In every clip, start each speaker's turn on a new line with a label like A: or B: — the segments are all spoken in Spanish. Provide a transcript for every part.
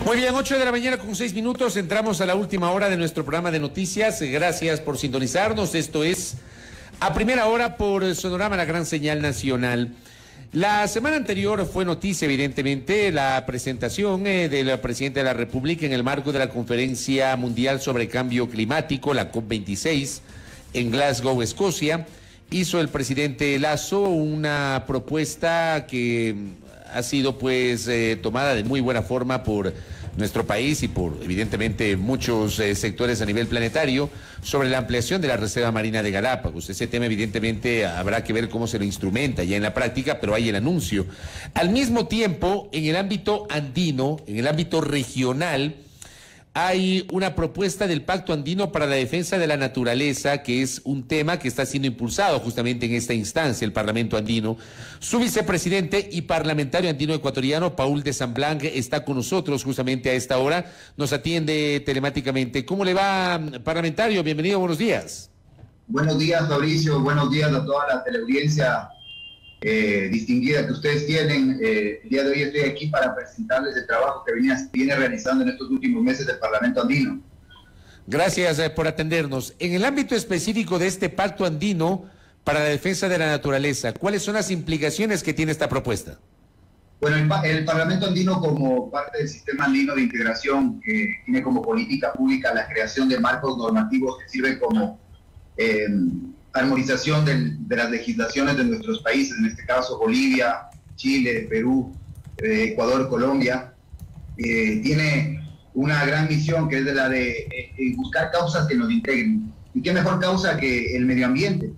A: Muy bien, 8 de la mañana con 6 minutos, entramos a la última hora de nuestro programa de noticias. Gracias por sintonizarnos. Esto es A Primera Hora por Sonorama, la gran señal nacional. La semana anterior fue noticia, evidentemente, la presentación del presidente de la República en el marco de la Conferencia Mundial sobre Cambio Climático, la COP26, en Glasgow, Escocia. Hizo el presidente Lasso una propuesta que ha sido tomada de muy buena forma por nuestro país y por evidentemente muchos sectores a nivel planetario sobre la ampliación de la Reserva Marina de Galápagos. Ese tema evidentemente habrá que ver cómo se lo instrumenta ya en la práctica, pero hay el anuncio. Al mismo tiempo, en el ámbito andino, en el ámbito regional, hay una propuesta del Pacto Andino para la Defensa de la Naturaleza, que es un tema que está siendo impulsado justamente en esta instancia, el Parlamento Andino. Su vicepresidente y parlamentario andino ecuatoriano, Paul de Samblang, está con nosotros justamente a esta hora. Nos atiende telemáticamente. ¿Cómo le va, parlamentario? Bienvenido, buenos días.
B: Buenos días, Fabricio. Buenos días a toda la teleaudiencia distinguida que ustedes tienen. El día de hoy estoy aquí para presentarles el trabajo que viene realizando en estos últimos meses del Parlamento Andino.
A: Gracias por atendernos. En el ámbito específico de este Pacto Andino para la Defensa de la Naturaleza, ¿cuáles son las implicaciones que tiene esta propuesta?
B: Bueno, el Parlamento Andino, como parte del Sistema Andino de Integración, que tiene como política pública la creación de marcos normativos que sirven como armonización de las legislaciones de nuestros países, en este caso Bolivia, Chile, Perú, Ecuador, Colombia, tiene una gran misión que es la de buscar causas que nos integren. ¿Y qué mejor causa que el medio ambiente?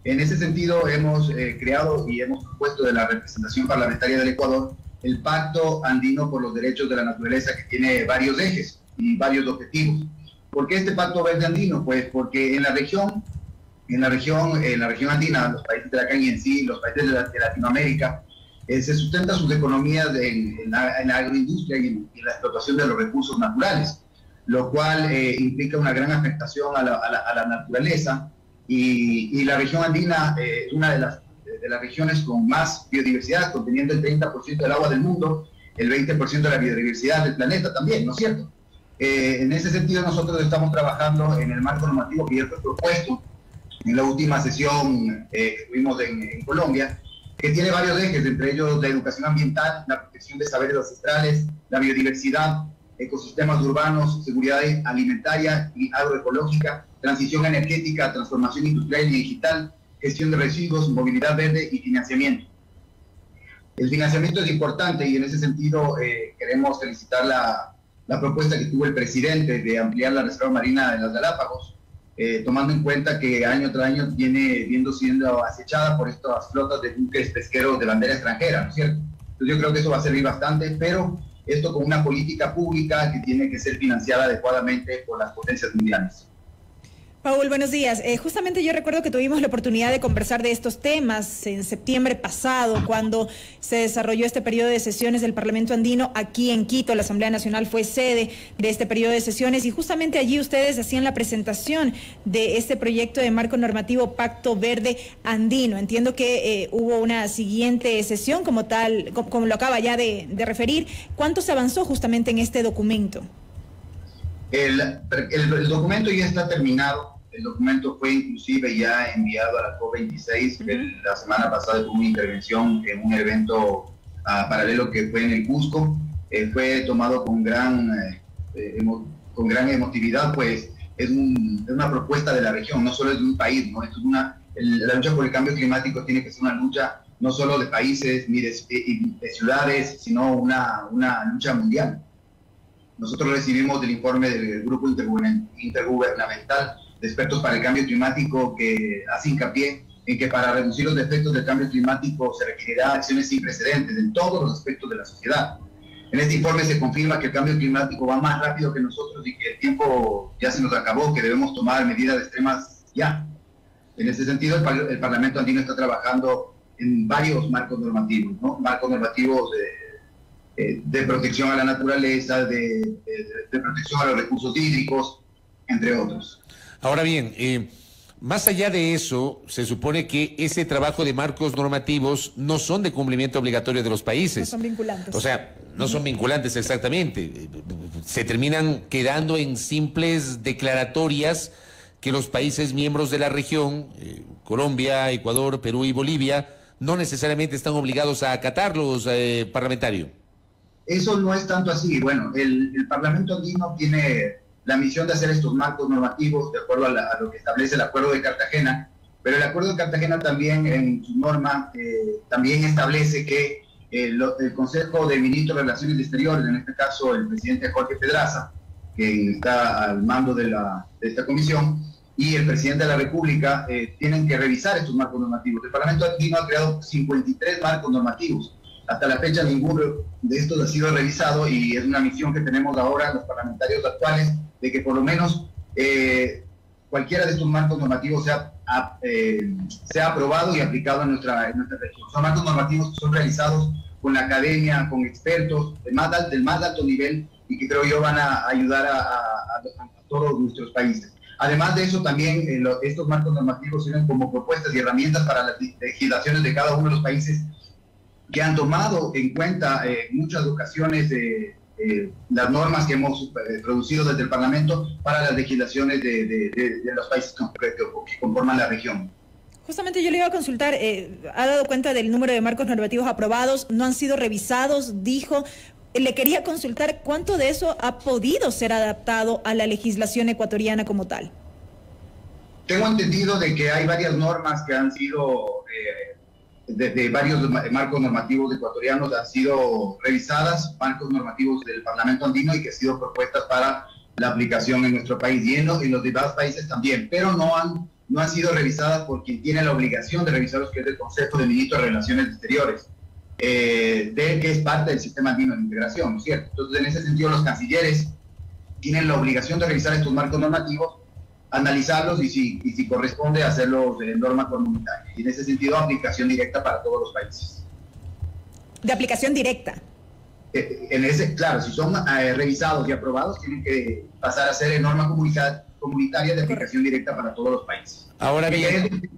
B: En ese sentido hemos creado y hemos propuesto de la representación parlamentaria del Ecuador el Pacto Andino por los Derechos de la Naturaleza, que tiene varios ejes y varios objetivos. ¿Por qué este Pacto Verde Andino? Pues porque en la región andina, los países de la CAN y en sí, los países de Latinoamérica, se sustentan sus economías en la agroindustria y en la explotación de los recursos naturales, lo cual implica una gran afectación a la naturaleza, y la región andina es una de las regiones con más biodiversidad, conteniendo el 30% del agua del mundo, el 20% de la biodiversidad del planeta también, ¿no es cierto? En ese sentido nosotros estamos trabajando en el marco normativo que ya fue propuesto en la última sesión que tuvimos en Colombia, que tiene varios ejes, entre ellos la educación ambiental, la protección de saberes ancestrales, la biodiversidad, ecosistemas urbanos, seguridad alimentaria y agroecológica, transición energética, transformación industrial y digital, gestión de residuos, movilidad verde y financiamiento. El financiamiento es importante y en ese sentido queremos felicitar la propuesta que tuvo el presidente de ampliar la Reserva Marina de las Galápagos, tomando en cuenta que año tras año viene siendo acechada por estas flotas de buques pesqueros de bandera extranjera, ¿no es cierto? Entonces yo creo que eso va a servir bastante, pero esto con una política pública que tiene que ser financiada adecuadamente por las potencias mundiales.
C: Paul, buenos días. Justamente yo recuerdo que tuvimos la oportunidad de conversar de estos temas en septiembre pasado, cuando se desarrolló este periodo de sesiones del Parlamento Andino aquí en Quito. La Asamblea Nacional fue sede de este periodo de sesiones y justamente allí ustedes hacían la presentación de este proyecto de marco normativo Pacto Verde Andino. Entiendo que hubo una siguiente sesión como tal, como lo acaba ya de referir. ¿Cuánto se avanzó justamente en este documento?
B: El documento ya está terminado. El documento fue inclusive ya enviado a la COP26. La semana pasada tuvo una intervención en un evento paralelo que fue en el Cusco. Fue tomado con gran emotividad, pues es una propuesta de la región, no solo es de un país, ¿no? La lucha por el cambio climático tiene que ser una lucha no solo de países ni de ciudades, sino una lucha mundial. Nosotros recibimos el informe del Grupo Intergubernamental de Expertos para el Cambio Climático, que hace hincapié en que para reducir los efectos del cambio climático se requerirá acciones sin precedentes en todos los aspectos de la sociedad. En este informe se confirma que el cambio climático va más rápido que nosotros y que el tiempo ya se nos acabó, que debemos tomar medidas extremas ya. En ese sentido, el Parlamento Andino está trabajando en varios marcos normativos, ¿no? Marcos normativos de protección a la naturaleza, de protección a los recursos hídricos, entre otros.
A: Ahora bien, más allá de eso, se supone que ese trabajo de marcos normativos no son de cumplimiento obligatorio de los países.
C: No son vinculantes.
A: O sea, no son vinculantes exactamente. Se terminan quedando en simples declaratorias que los países miembros de la región, Colombia, Ecuador, Perú y Bolivia, no necesariamente están obligados a acatarlos, parlamentario.
B: Eso no es tanto así. Bueno, el Parlamento andino tiene la misión de hacer estos marcos normativos de acuerdo a lo que establece el Acuerdo de Cartagena, pero el Acuerdo de Cartagena también en su norma también establece que el Consejo de Ministros de Relaciones Exteriores, en este caso el presidente Jorge Pedraza, que está al mando de esta comisión, y el presidente de la República tienen que revisar estos marcos normativos. El Parlamento andino ha creado 53 marcos normativos. Hasta la fecha ninguno de estos ha sido revisado y es una misión que tenemos ahora los parlamentarios actuales de que por lo menos cualquiera de estos marcos normativos sea aprobado y aplicado en nuestra región. Son marcos normativos que son realizados con la academia, con expertos del más alto nivel y que creo yo van a ayudar a todos nuestros países. Además de eso, también estos marcos normativos sirven como propuestas y herramientas para las legislaciones de cada uno de los países que han tomado en cuenta en muchas ocasiones las normas que hemos producido desde el Parlamento para las legislaciones de los países que conforman la región.
C: Justamente yo le iba a consultar, ¿ha dado cuenta del número de marcos normativos aprobados? ¿No han sido revisados? Dijo, le quería consultar cuánto de eso ha podido ser adaptado a la legislación ecuatoriana como tal.
B: Tengo entendido de que hay varias normas que han sido... de varios marcos normativos ecuatorianos han sido revisadas, marcos normativos del Parlamento andino y que han sido propuestas para la aplicación en nuestro país y en los demás países también, pero no han sido revisadas por quien tiene la obligación de revisarlos, que es el Consejo de Ministros de Relaciones Exteriores, que es parte del sistema andino de integración, ¿no es cierto? Entonces, en ese sentido, los cancilleres tienen la obligación de revisar estos marcos normativos, analizarlos y si corresponde hacerlos de norma comunitaria. Y en ese sentido, aplicación directa para todos los países.
C: ¿De aplicación directa?
B: Claro, si son revisados y aprobados, tienen que pasar a ser en norma comunitaria de aplicación directa para todos los países.
A: Ahora bien,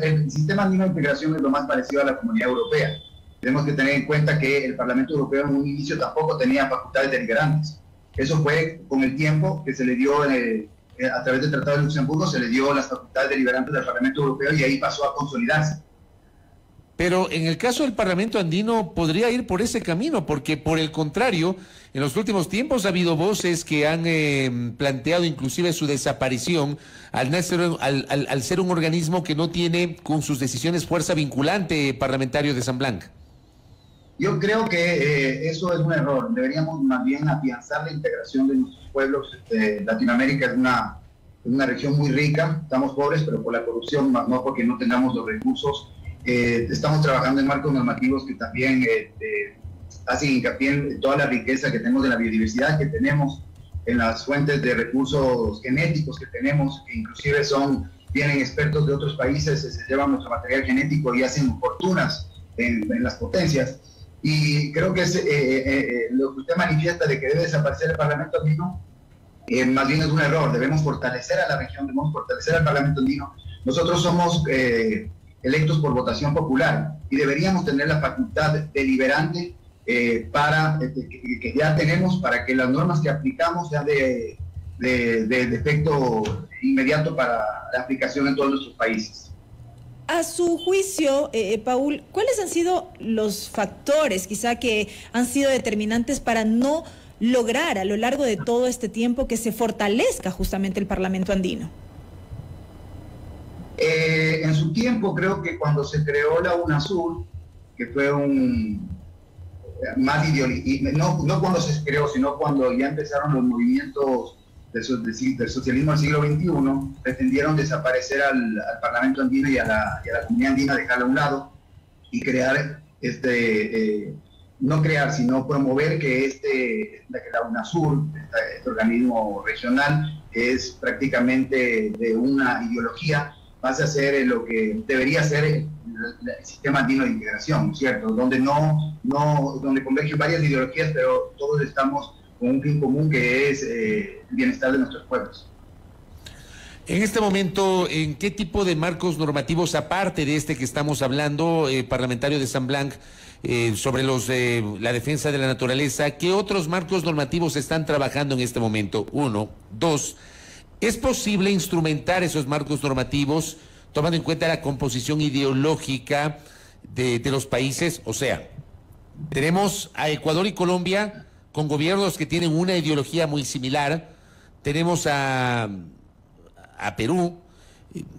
B: el sistema andino de integración es lo más parecido a la Comunidad Europea. Tenemos que tener en cuenta que el Parlamento Europeo en un inicio tampoco tenía facultades deliberantes. Eso fue con el tiempo que se le dio a través del Tratado de Luxemburgo, se le dio las facultades deliberantes del Parlamento Europeo y ahí pasó a consolidarse.
A: Pero en el caso del Parlamento andino podría ir por ese camino, porque por el contrario, en los últimos tiempos ha habido voces que han planteado inclusive su desaparición al ser un organismo que no tiene con sus decisiones fuerza vinculante parlamentario de San Blanca.
B: Yo creo que eso es un error. Deberíamos más bien afianzar la integración de nuestros pueblos. Latinoamérica es una región muy rica, estamos pobres, pero por la corrupción, no porque no tengamos los recursos. Estamos trabajando en marcos normativos que también hacen hincapié en toda la riqueza que tenemos de la biodiversidad que tenemos, en las fuentes de recursos genéticos que tenemos, que inclusive vienen expertos de otros países, se llevan nuestro material genético y hacen fortunas en las potencias. Y creo que lo que usted manifiesta de que debe desaparecer el Parlamento andino, más bien es un error. Debemos fortalecer a la región, debemos fortalecer al Parlamento andino. Nosotros somos electos por votación popular y deberíamos tener la facultad deliberante que ya tenemos para que las normas que aplicamos sean de efecto inmediato para la aplicación en todos nuestros países.
C: A su juicio, Paul, ¿cuáles han sido los factores quizá que han sido determinantes para no lograr a lo largo de todo este tiempo que se fortalezca justamente el Parlamento andino?
B: En su tiempo, creo que cuando se creó la UNASUR, que fue más ideológico, no cuando se creó, sino cuando ya empezaron los movimientos del socialismo del siglo XXI, pretendieron desaparecer al Parlamento andino y a la comunidad andina, dejarla a un lado y crear no crear, sino promover que la UNASUR, este organismo regional, que es prácticamente de una ideología, pase a ser lo que debería ser el sistema andino de integración, ¿cierto? Donde donde convergen varias ideologías, pero todos estamos con un fin común que es el bienestar de nuestros pueblos.
A: En este momento, ¿en qué tipo de marcos normativos, aparte de este que estamos hablando, parlamentario de San Blanc, sobre la defensa de la naturaleza, qué otros marcos normativos están trabajando en este momento? Uno. Dos, ¿es posible instrumentar esos marcos normativos tomando en cuenta la composición ideológica de los países? O sea, tenemos a Ecuador y Colombia con gobiernos que tienen una ideología muy similar. Tenemos a Perú.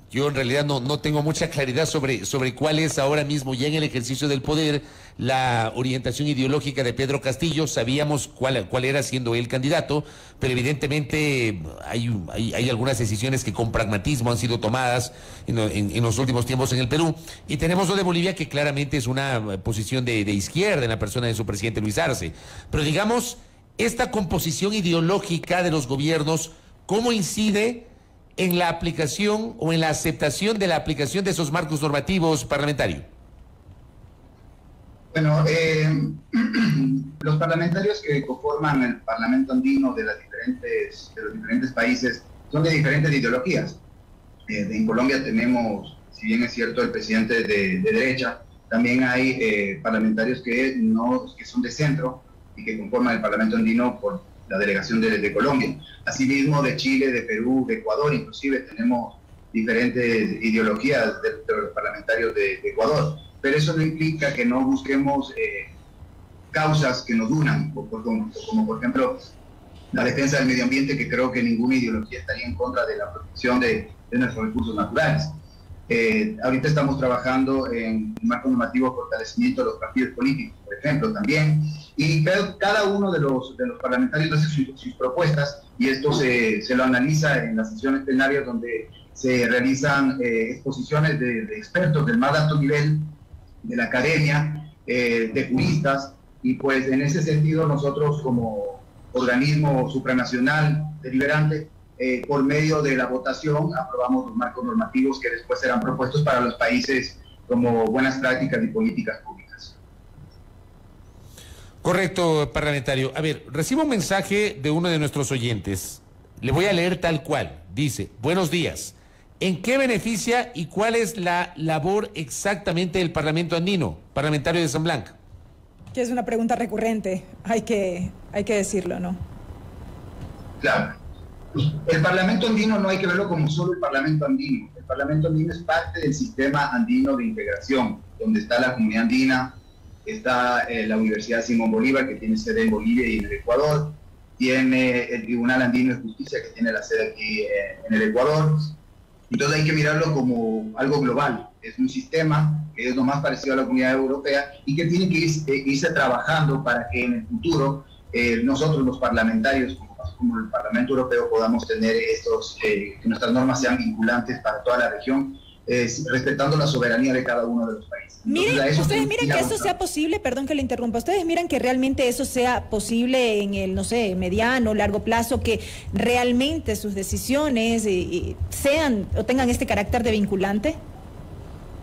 A: Yo en realidad no tengo mucha claridad sobre cuál es ahora mismo, ya en el ejercicio del poder, la orientación ideológica de Pedro Castillo. Sabíamos cuál era siendo él candidato, pero evidentemente hay algunas decisiones que con pragmatismo han sido tomadas en los últimos tiempos en el Perú. Y tenemos lo de Bolivia, que claramente es una posición de izquierda en la persona de su presidente Luis Arce. Pero digamos, esta composición ideológica de los gobiernos, ¿cómo incide en la aplicación o en la aceptación de la aplicación de esos marcos normativos parlamentarios?
B: Bueno, los parlamentarios que conforman el Parlamento andino de los diferentes países son de diferentes ideologías. En Colombia tenemos, si bien es cierto, el presidente de derecha, también hay parlamentarios que son de centro y que conforman el Parlamento andino por la delegación de Colombia. Asimismo, de Chile, de Perú, de Ecuador, inclusive tenemos diferentes ideologías de los parlamentarios de Ecuador. Pero eso no implica que no busquemos causas que nos unan, como por ejemplo la defensa del medio ambiente, que creo que ninguna ideología estaría en contra de la protección de nuestros recursos naturales. Ahorita estamos trabajando en un marco normativo de fortalecimiento de los partidos políticos, por ejemplo, también, y cada uno de los parlamentarios hace sus propuestas, y esto se lo analiza en las sesiones plenarias, donde se realizan exposiciones de expertos del más alto nivel de la academia, de juristas, y pues en ese sentido nosotros como organismo supranacional deliberante, por medio de la votación aprobamos los marcos normativos que después serán propuestos para los países como buenas prácticas y políticas públicas.
A: Correcto, parlamentario. A ver, recibo un mensaje de uno de nuestros oyentes. Le voy a leer tal cual. Dice: buenos días. ¿En qué beneficia y cuál es la labor exactamente del Parlamento andino, parlamentario de San Blanc?
C: Que es una pregunta recurrente, hay que decirlo, ¿no?
B: Claro. El Parlamento andino no hay que verlo como solo el Parlamento andino. El Parlamento andino es parte del sistema andino de integración, donde está la comunidad andina, está la Universidad Simón Bolívar, que tiene sede en Bolivia y en el Ecuador, tiene el Tribunal Andino de Justicia, que tiene la sede aquí en el Ecuador. Entonces hay que mirarlo como algo global. Es un sistema que es lo más parecido a la Comunidad Europea y que tiene que irse trabajando para que en el futuro nosotros los parlamentarios, como el Parlamento Europeo, podamos tener que nuestras normas sean vinculantes para toda la región, respetando la soberanía de cada uno de los países.
C: Entonces, ustedes miran que eso sea posible, perdón que le interrumpa, ustedes miran que realmente eso sea posible en el, no sé, mediano, largo plazo, que realmente sus decisiones sean o tengan este carácter de vinculante.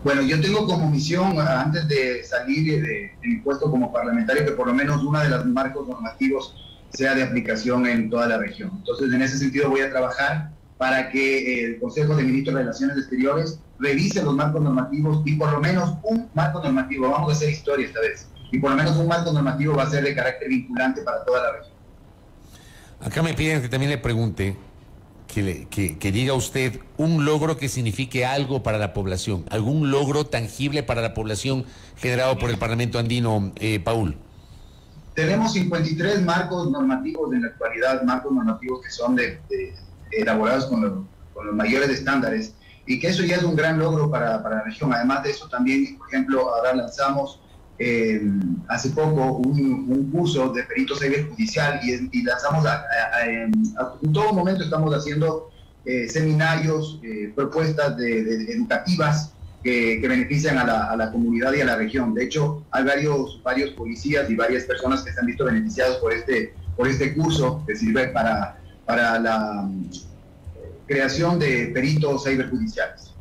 B: Bueno, yo tengo como misión, antes de salir de mi puesto como parlamentario, que por lo menos uno de los marcos normativos sea de aplicación en toda la región. Entonces, en ese sentido voy a trabajar para que el Consejo de Ministros de Relaciones Exteriores revise los marcos normativos y por lo menos un marco normativo, vamos a hacer historia esta vez, y por lo menos un marco normativo va a ser de carácter vinculante para toda la región.
A: Acá me piden que también le pregunte, que diga usted un logro que signifique algo para la población, algún logro tangible para la población generado por el Parlamento andino, Paul.
B: Tenemos 53 marcos normativos en la actualidad, marcos normativos que son elaborados con los mayores estándares, y que eso ya es un gran logro para la región. Además de eso, también, por ejemplo, ahora lanzamos hace poco un curso de perito judicial y lanzamos en todo momento estamos haciendo seminarios, propuestas educativas que benefician a la comunidad y a la región. De hecho, hay varios policías y varias personas que se han visto beneficiados por este curso, que sirve para la creación de peritos ciberjudiciales.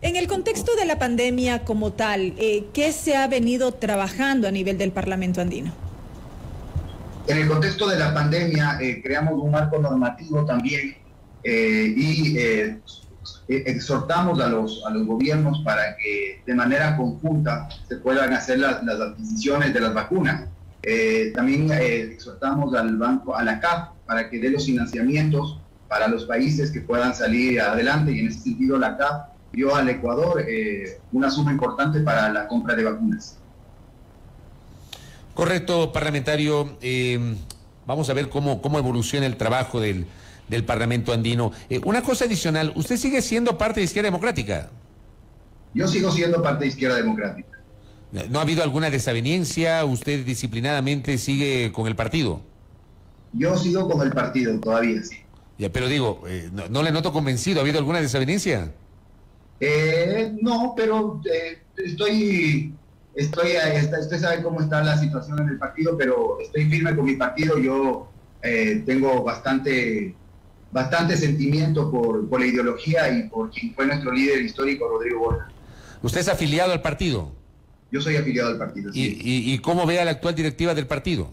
C: En el contexto de la pandemia como tal, ¿qué se ha venido trabajando a nivel del Parlamento andino?
B: En el contexto de la pandemia creamos un marco normativo también Exhortamos a los gobiernos para que de manera conjunta se puedan hacer las adquisiciones de las vacunas. También exhortamos al banco, a la CAF, para que dé los financiamientos para los países que puedan salir adelante, y en ese sentido la CAF dio al Ecuador una suma importante para la compra de vacunas.
A: Correcto, parlamentario. Vamos a ver cómo evoluciona el trabajo del Parlamento andino. Una cosa adicional, ¿usted sigue siendo parte de Izquierda Democrática?
B: Yo sigo siendo parte de Izquierda Democrática.
A: ¿No ha habido alguna desaveniencia? ¿Usted disciplinadamente sigue con el partido?
B: Yo sigo con el partido todavía, sí.
A: Ya, pero digo, no le noto convencido. ¿Ha habido alguna desaveniencia?
B: No, pero usted sabe cómo está la situación en el partido, pero estoy firme con mi partido. Yo tengo bastante sentimiento por la ideología y por quien fue nuestro líder histórico, Rodrigo Borja.
A: ¿Usted es afiliado al partido?
B: Yo soy afiliado al partido, sí.
A: ¿Y cómo ve a la actual directiva del partido?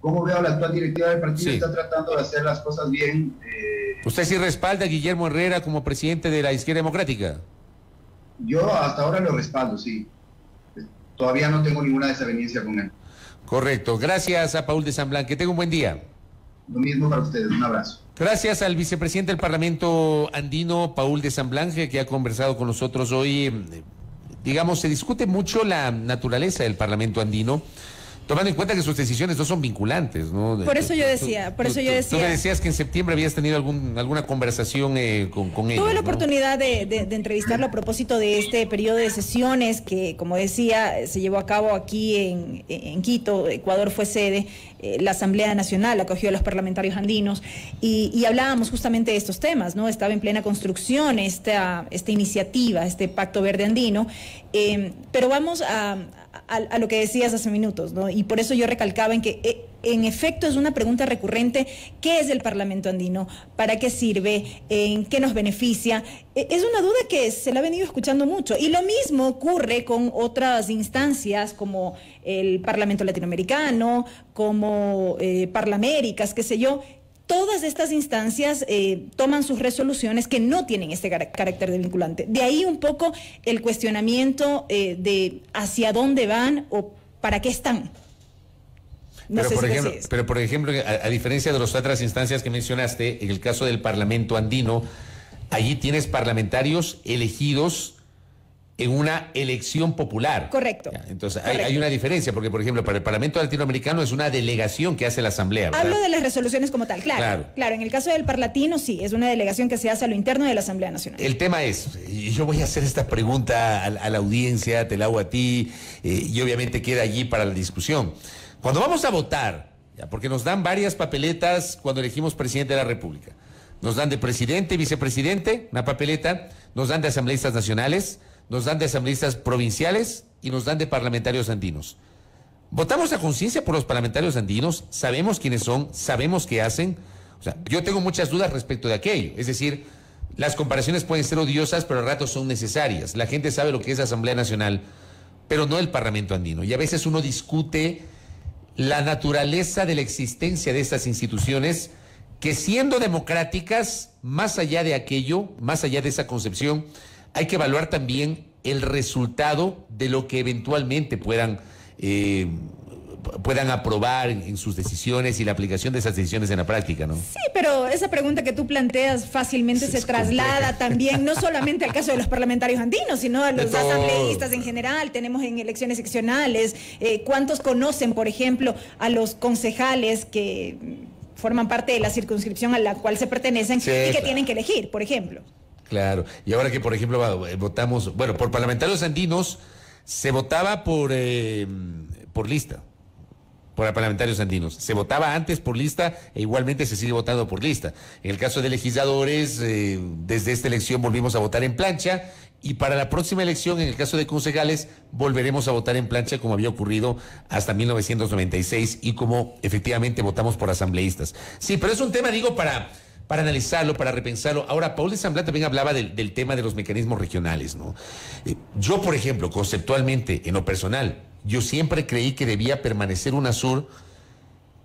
B: ¿Cómo veo a la actual directiva del partido?
A: Sí.
B: Está tratando de hacer las cosas bien.
A: ¿Usted sí respalda a Guillermo Herrera como presidente de la Izquierda Democrática?
B: Yo hasta ahora lo respaldo, sí. Todavía no tengo ninguna desaveniencia con él.
A: Correcto. Gracias a Paul de Samblan. Que tenga un buen día.
B: Lo mismo para ustedes. Un abrazo.
A: Gracias al vicepresidente del Parlamento andino, Paul de Samblange, que ha conversado con nosotros hoy. Digamos, se discute mucho la naturaleza del Parlamento andino, tomando en cuenta que sus decisiones no son vinculantes, ¿no?
C: Por eso yo decía.
A: Tú me decías que en septiembre habías tenido alguna conversación con ellos.
C: Tuve la oportunidad de entrevistarlo a propósito de este periodo de sesiones que, como decía, se llevó a cabo aquí en Quito. Ecuador fue sede. La Asamblea Nacional acogió a los parlamentarios andinos y hablábamos justamente de estos temas, ¿no? Estaba en plena construcción esta iniciativa, este Pacto Verde Andino, pero vamos a lo que decías hace minutos, ¿no? Y por eso yo recalcaba en que en efecto es una pregunta recurrente: ¿qué es el Parlamento andino? ¿Para qué sirve? ¿En qué nos beneficia? Es una duda que se la ha venido escuchando mucho, y lo mismo ocurre con otras instancias como el Parlamento Latinoamericano, como Parlaméricas, qué sé yo. Todas estas instancias toman sus resoluciones que no tienen este carácter de vinculante. De ahí un poco el cuestionamiento de hacia dónde van o para qué están.
A: Pero por ejemplo, a diferencia de las otras instancias que mencionaste, en el caso del Parlamento andino, allí tienes parlamentarios elegidos en una elección popular.
C: Correcto.
A: Entonces,
C: correcto.
A: Hay una diferencia, porque, por ejemplo, para el Parlamento latinoamericano es una delegación que hace la Asamblea, ¿verdad?
C: Hablo de las resoluciones como tal, claro. En el caso del Parlatino, sí, es una delegación que se hace a lo interno de la Asamblea Nacional.
A: El tema es, y yo voy a hacer esta pregunta a la audiencia, te la hago a ti, y obviamente queda allí para la discusión. Cuando vamos a votar, porque nos dan varias papeletas cuando elegimos presidente de la República, nos dan de presidente y vicepresidente, una papeleta, nos dan de asambleístas nacionales, nos dan de asambleístas provinciales y nos dan de parlamentarios andinos. ¿Votamos a conciencia por los parlamentarios andinos? ¿Sabemos quiénes son? ¿Sabemos qué hacen? O sea, yo tengo muchas dudas respecto de aquello. Es decir, las comparaciones pueden ser odiosas, pero a ratos son necesarias. La gente sabe lo que es la Asamblea Nacional, pero no el Parlamento andino. Y a veces uno discute la naturaleza de la existencia de estas instituciones que, siendo democráticas, más allá de aquello, más allá de esa concepción, hay que evaluar también el resultado de lo que eventualmente puedan aprobar en sus decisiones y la aplicación de esas decisiones en la práctica, ¿no?
C: Sí, pero esa pregunta que tú planteas fácilmente se traslada también, no solamente al caso de los parlamentarios andinos, sino a los asambleístas en general. Tenemos en elecciones seccionales, ¿cuántos conocen, por ejemplo, a los concejales que forman parte de la circunscripción a la cual se pertenecen y que tienen que elegir, por ejemplo?
A: Claro, y ahora que, por ejemplo, votamos, bueno, por parlamentarios andinos se votaba por lista, por parlamentarios andinos. Se votaba antes por lista e igualmente se sigue votando por lista. En el caso de legisladores, desde esta elección volvimos a votar en plancha, y para la próxima elección, en el caso de concejales, volveremos a votar en plancha como había ocurrido hasta 1996 y como efectivamente votamos por asambleístas. Sí, pero es un tema, digo, para analizarlo, para repensarlo. Ahora, Paul de Samblan también hablaba del tema de los mecanismos regionales, ¿no? Yo, por ejemplo, conceptualmente, en lo personal, yo siempre creí que debía permanecer UNASUR,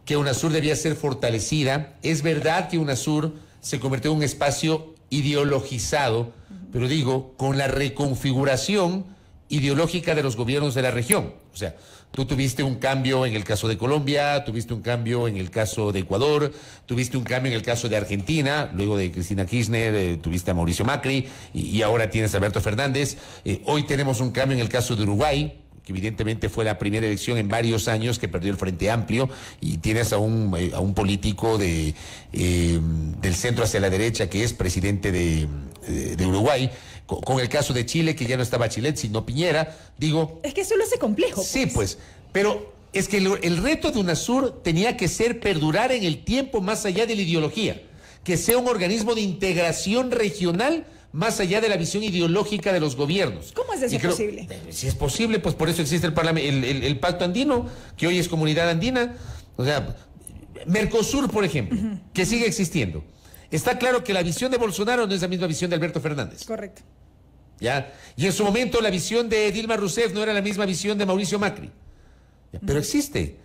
A: que UNASUR debía ser fortalecida. Es verdad que UNASUR se convirtió en un espacio ideologizado, pero digo, con la reconfiguración ideológica de los gobiernos de la región. O sea, tú tuviste un cambio en el caso de Colombia, tuviste un cambio en el caso de Ecuador, tuviste un cambio en el caso de Argentina, luego de Cristina Kirchner, tuviste a Mauricio Macri y ahora tienes a Alberto Fernández. Hoy tenemos un cambio en el caso de Uruguay, que evidentemente fue la primera elección en varios años que perdió el Frente Amplio, y tienes a un político del centro hacia la derecha que es presidente de Uruguay, con el caso de Chile, que ya no estaba Bachelet, sino Piñera, digo...
C: Es que eso lo hace complejo.
A: Sí, pues, pero es que el reto de UNASUR tenía que ser perdurar en el tiempo más allá de la ideología, que sea un organismo de integración regional más allá de la visión ideológica de los gobiernos.
C: ¿Cómo es eso posible?
A: Si es posible, pues por eso existe el Pacto Andino, que hoy es Comunidad Andina. O sea, Mercosur, por ejemplo, que sigue existiendo. Está claro que la visión de Bolsonaro no es la misma visión de Alberto Fernández.
C: Correcto.
A: ¿Ya? Y en su momento la visión de Dilma Rousseff no era la misma visión de Mauricio Macri. ¿Ya? Pero existe.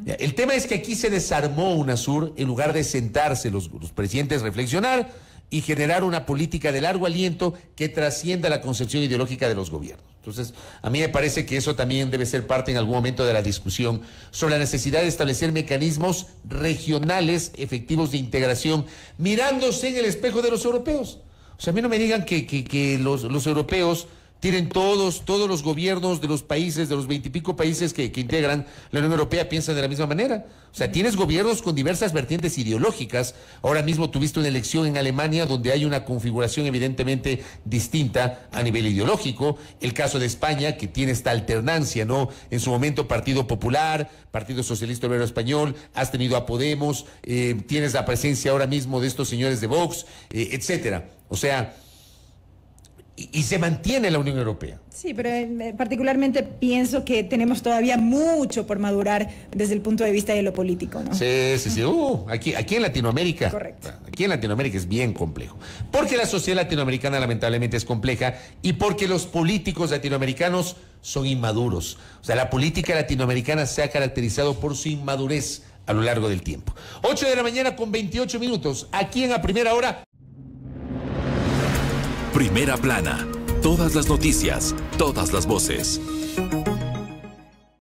A: ¿Ya? El tema es que aquí se desarmó UNASUR en lugar de sentarse los presidentes, reflexionar y generar una política de largo aliento que trascienda la concepción ideológica de los gobiernos. Entonces, a mí me parece que eso también debe ser parte en algún momento de la discusión sobre la necesidad de establecer mecanismos regionales efectivos de integración, mirándose en el espejo de los europeos. O sea, a mí no me digan que los europeos tienen todos los gobiernos de los países, de los 20 y pico países que integran la Unión Europea, piensan de la misma manera. O sea, tienes gobiernos con diversas vertientes ideológicas. Ahora mismo tuviste una elección en Alemania donde hay una configuración evidentemente distinta a nivel ideológico. El caso de España, que tiene esta alternancia, ¿no? En su momento Partido Popular, Partido Socialista Obrero Español, has tenido a Podemos, tienes la presencia ahora mismo de estos señores de Vox, etcétera. O sea... Y se mantiene la Unión Europea.
C: Sí, pero particularmente pienso que tenemos todavía mucho por madurar desde el punto de vista de lo político, ¿no?
A: Sí. Aquí en Latinoamérica.
C: Correcto.
A: Aquí en Latinoamérica es bien complejo. Porque la sociedad latinoamericana lamentablemente es compleja y porque los políticos latinoamericanos son inmaduros. O sea, la política latinoamericana se ha caracterizado por su inmadurez a lo largo del tiempo. 8:00 con 28 minutos. Aquí en A Primera Hora.
D: Primera Plana. Todas las noticias, todas las voces.